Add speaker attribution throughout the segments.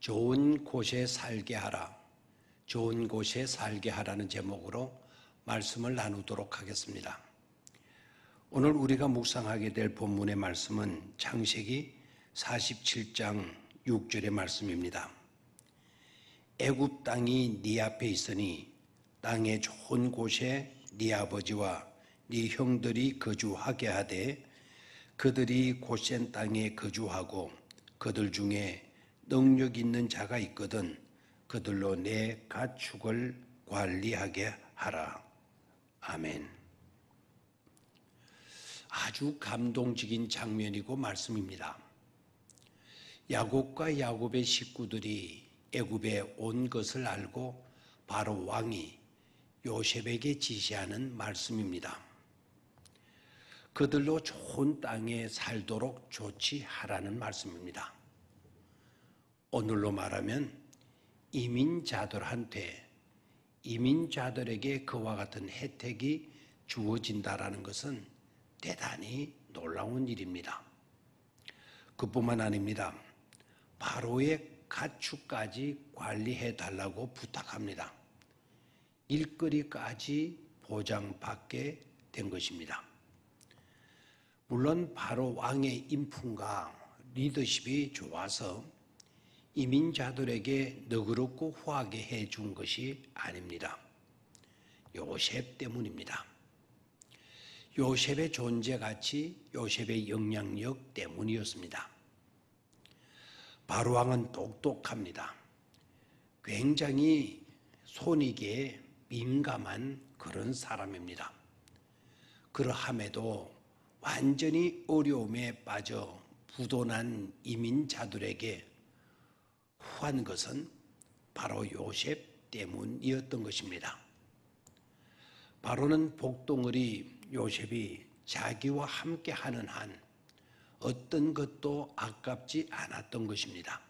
Speaker 1: 좋은 곳에 살게 하라, 좋은 곳에 살게 하라는 제목으로 말씀을 나누도록 하겠습니다. 오늘 우리가 묵상하게 될 본문의 말씀은 창세기 47장 6절의 말씀입니다. 애굽 땅이 네 앞에 있으니 땅의 좋은 곳에 네 아버지와 네 형들이 거주하게 하되 그들이 고센 땅에 거주하고 그들 중에 능력 있는 자가 있거든 그들로 내 가축을 관리하게 하라. 아멘. 아주 감동적인 장면이고 말씀입니다. 야곱과 야곱의 식구들이 애굽에 온 것을 알고 바로 왕이 요셉에게 지시하는 말씀입니다. 그들로 좋은 땅에 살도록 조치하라는 말씀입니다. 오늘로 말하면 이민자들에게 그와 같은 혜택이 주어진다라는 것은 대단히 놀라운 일입니다. 그뿐만 아닙니다. 바로의 가축까지 관리해 달라고 부탁합니다. 일거리까지 보장받게 된 것입니다. 물론 바로 왕의 인품과 리더십이 좋아서 이민자들에게 너그럽고 후하게 해준 것이 아닙니다. 요셉 때문입니다. 요셉의 존재가치, 요셉의 영향력 때문이었습니다. 바로 왕은 똑똑합니다. 굉장히 손익에 민감한 그런 사람입니다. 그러함에도 완전히 어려움에 빠져 부도난 이민자들에게 후한 것은 바로 요셉 때문이었던 것입니다. 바로는 복덩어리 요셉이 자기와 함께하는 한 어떤 것도 아깝지 않았던 것입니다.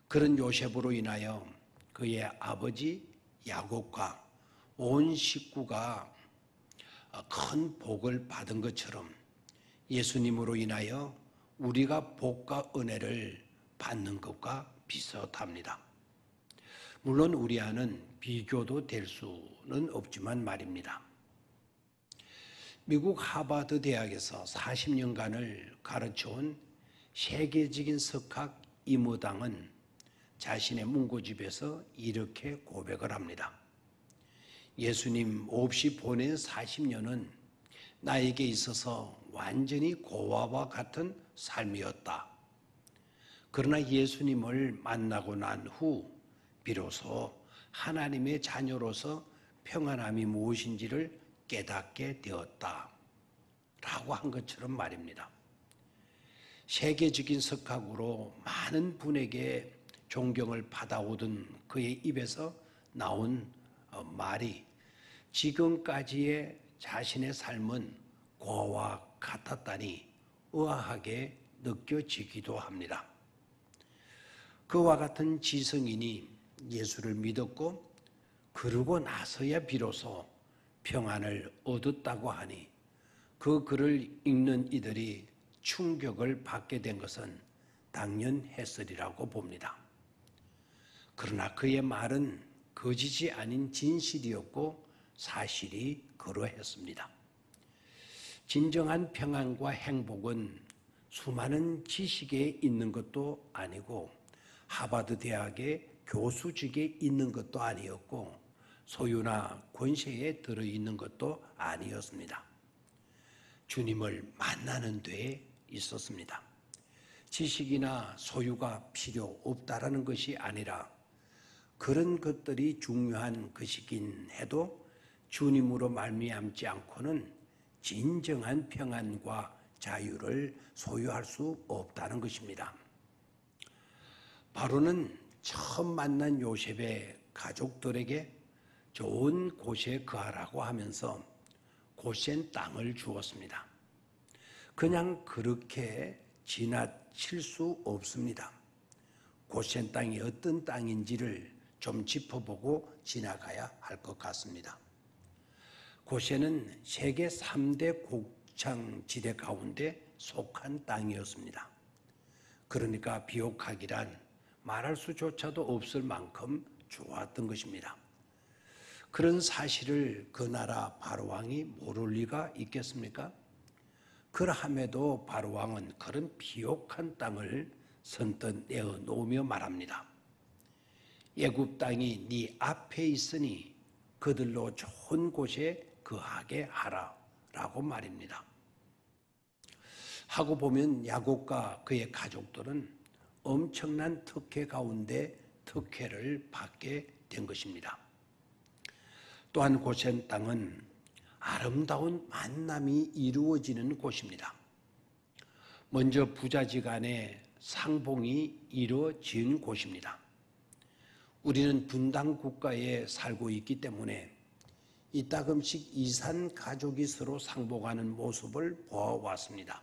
Speaker 1: 그런 요셉으로 인하여 그의 아버지 야곱과 온 식구가 큰 복을 받은 것처럼 예수님으로 인하여 우리가 복과 은혜를 받는 것과 비슷합니다. 물론 우리와는 비교도 될 수는 없지만 말입니다. 미국 하버드 대학에서 40년간을 가르쳐온 세계적인 석학 이모당은 자신의 문고집에서 이렇게 고백을 합니다. 예수님 없이 보낸 40년은 나에게 있어서 완전히 고아와 같은 삶이었다. 그러나 예수님을 만나고 난 후 비로소 하나님의 자녀로서 평안함이 무엇인지를 깨닫게 되었다. 라고 한 것처럼 말입니다. 세계적인 석학으로 많은 분에게 존경을 받아오던 그의 입에서 나온 말이 지금까지의 자신의 삶은 고아와 같았다니 의아하게 느껴지기도 합니다. 그와 같은 지성인이 예수를 믿었고 그러고 나서야 비로소 평안을 얻었다고 하니 그 글을 읽는 이들이 충격을 받게 된 것은 당연했으리라고 봅니다. 그러나 그의 말은 거짓이 아닌 진실이었고 사실이 그러했습니다. 진정한 평안과 행복은 수많은 지식에 있는 것도 아니고 하버드 대학의 교수직에 있는 것도 아니었고 소유나 권세에 들어있는 것도 아니었습니다. 주님을 만나는 데에 있었습니다. 지식이나 소유가 필요 없다라는 것이 아니라 그런 것들이 중요한 것이긴 해도 주님으로 말미암지 않고는 진정한 평안과 자유를 소유할 수 없다는 것입니다. 바로는 처음 만난 요셉의 가족들에게 좋은 곳에 거하라고 하면서 고센 땅을 주었습니다. 그냥 그렇게 지나칠 수 없습니다. 고센 땅이 어떤 땅인지를 좀 짚어보고 지나가야 할 것 같습니다. 고센은 세계 3대 곡창지대 가운데 속한 땅이었습니다. 그러니까 비옥하기란 말할 수조차도 없을 만큼 좋았던 것입니다. 그런 사실을 그 나라 바로왕이 모를 리가 있겠습니까? 그러함에도 바로왕은 그런 비옥한 땅을 선뜻 내어놓으며 말합니다. 애굽 땅이 네 앞에 있으니 그들로 좋은 곳에 거하게 하라 라고 말입니다. 하고 보면 야곱과 그의 가족들은 엄청난 특혜 가운데 특혜를 받게 된 것입니다. 또한 고센 땅은 아름다운 만남이 이루어지는 곳입니다. 먼저 부자지간에 상봉이 이루어진 곳입니다. 우리는 분단 국가에 살고 있기 때문에 이따금씩 이산 가족이 서로 상봉하는 모습을 보아왔습니다.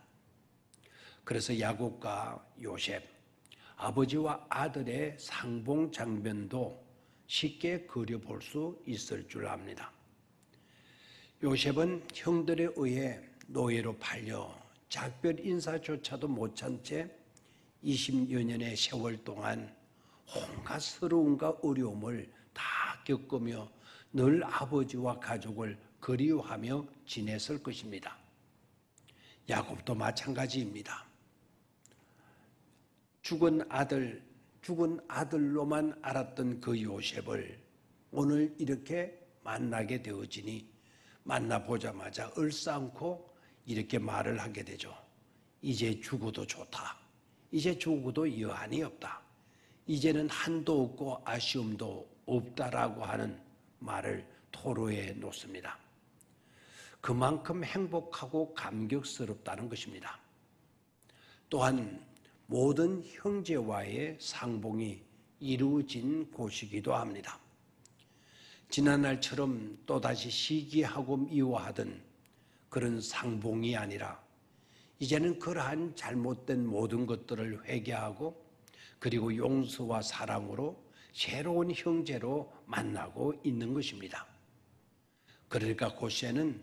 Speaker 1: 그래서 야곱과 요셉, 아버지와 아들의 상봉 장면도 쉽게 그려볼 수 있을 줄 압니다. 요셉은 형들에 의해 노예로 팔려 작별 인사조차도 못한 채 20여 년의 세월 동안 온갖 서러움과 어려움을 다 겪으며 늘 아버지와 가족을 그리워하며 지냈을 것입니다. 야곱도 마찬가지입니다. 죽은 아들로만 알았던 그 요셉을 오늘 이렇게 만나게 되어지니 만나보자마자 얼싸안고 이렇게 말을 하게 되죠. 이제 죽어도 좋다. 이제 죽어도 여한이 없다. 이제는 한도 없고 아쉬움도 없다라고 하는 말을 토로해 놓습니다. 그만큼 행복하고 감격스럽다는 것입니다. 또한 모든 형제와의 상봉이 이루어진 곳이기도 합니다. 지난날처럼 또다시 시기하고 미워하던 그런 상봉이 아니라 이제는 그러한 잘못된 모든 것들을 회개하고 그리고 용서와 사랑으로 새로운 형제로 만나고 있는 것입니다. 그러니까 고센은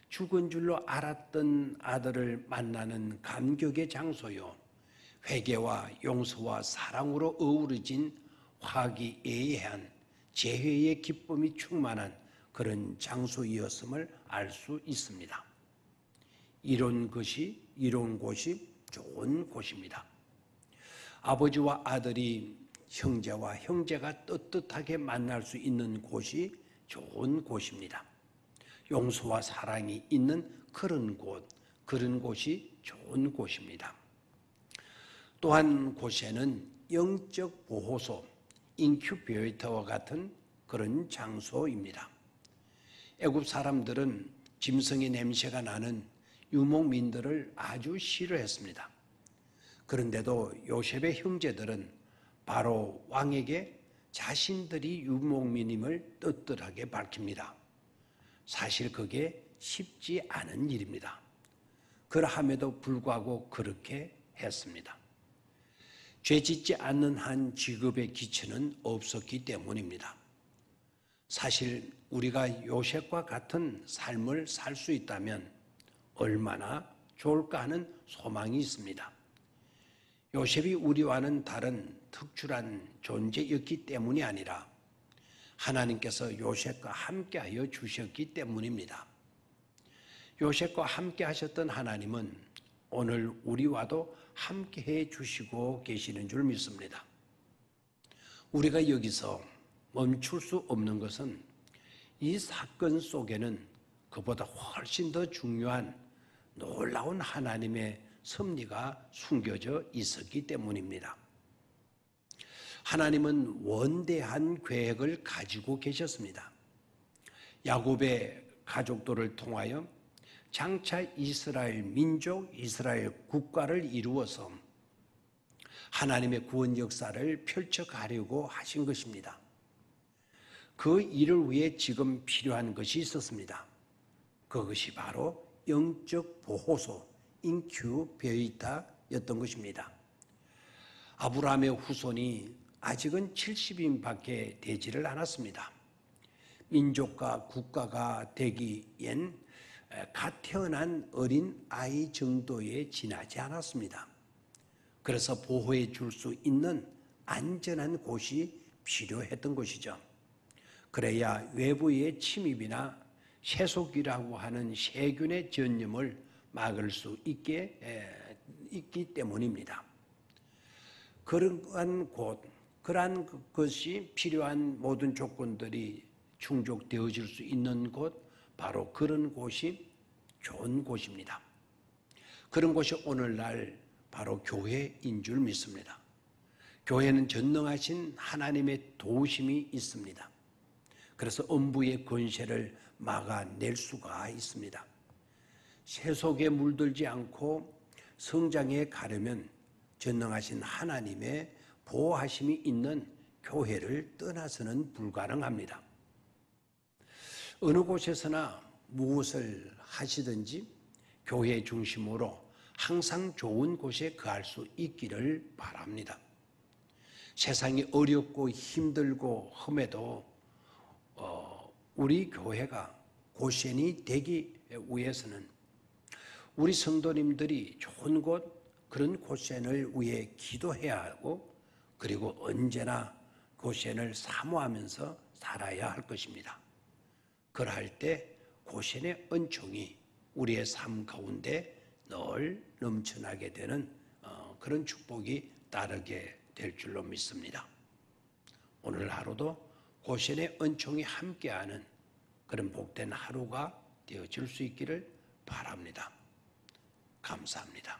Speaker 1: 죽은 줄로 알았던 아들을 만나는 감격의 장소요, 회개와 용서와 사랑으로 어우러진 화기애애한 재회의 기쁨이 충만한 그런 장소이었음을 알 수 있습니다. 이런 곳이 좋은 곳입니다. 아버지와 아들이 형제와 형제가 떳떳하게 만날 수 있는 곳이 좋은 곳입니다. 용서와 사랑이 있는 그런 곳이 좋은 곳입니다. 또한 고센은 영적 보호소, 인큐베이터와 같은 그런 장소입니다. 애굽 사람들은 짐승의 냄새가 나는 유목민들을 아주 싫어했습니다. 그런데도 요셉의 형제들은 바로 왕에게 자신들이 유목민임을 떳떳하게 밝힙니다. 사실 그게 쉽지 않은 일입니다. 그러함에도 불구하고 그렇게 했습니다. 죄짓지 않는 한 직업의 기초는 없었기 때문입니다. 사실 우리가 요셉과 같은 삶을 살 수 있다면 얼마나 좋을까 하는 소망이 있습니다. 요셉이 우리와는 다른 특출한 존재였기 때문이 아니라 하나님께서 요셉과 함께하여 주셨기 때문입니다. 요셉과 함께 하셨던 하나님은 오늘 우리와도 함께해 주시고 계시는 줄 믿습니다. 우리가 여기서 멈출 수 없는 것은 이 사건 속에는 그보다 훨씬 더 중요한 놀라운 하나님의 섭리가 숨겨져 있었기 때문입니다. 하나님은 원대한 계획을 가지고 계셨습니다. 야곱의 가족들을 통하여 장차 이스라엘 민족, 이스라엘 국가를 이루어서 하나님의 구원 역사를 펼쳐가려고 하신 것입니다. 그 일을 위해 지금 필요한 것이 있었습니다. 그것이 바로 영적 보호소, 인큐베이터였던 것입니다. 아브라함의 후손이 아직은 70인밖에 되지를 않았습니다. 민족과 국가가 되기엔 갓 태어난 어린 아이 정도에 지나지 않았습니다. 그래서 보호해 줄 수 있는 안전한 곳이 필요했던 것이죠. 그래야 외부의 침입이나 세속이라고 하는 세균의 전염을 막을 수 있기 때문입니다. 그러한 것이 필요한 모든 조건들이 충족되어질 수 있는 곳, 바로 그런 곳이 좋은 곳입니다. 그런 곳이 오늘날 바로 교회인 줄 믿습니다. 교회는 전능하신 하나님의 도우심이 있습니다. 그래서 음부의 권세를 막아낼 수가 있습니다. 세속에 물들지 않고 성장해 가려면 전능하신 하나님의 보호하심이 있는 교회를 떠나서는 불가능합니다. 어느 곳에서나 무엇을 하시든지 교회 중심으로 항상 좋은 곳에 거할 수 있기를 바랍니다. 세상이 어렵고 힘들고 험해도 우리 교회가 고센이 되기 위해서는 우리 성도님들이 좋은 곳, 그런 고센을 위해 기도해야 하고, 그리고 언제나 고센을 사모하면서 살아야 할 것입니다. 그러할 때 고센의 은총이 우리의 삶 가운데 늘 넘쳐나게 되는 그런 축복이 따르게 될 줄로 믿습니다. 오늘 하루도 고센의 은총이 함께하는 그런 복된 하루가 되어질 수 있기를 바랍니다. 감사합니다.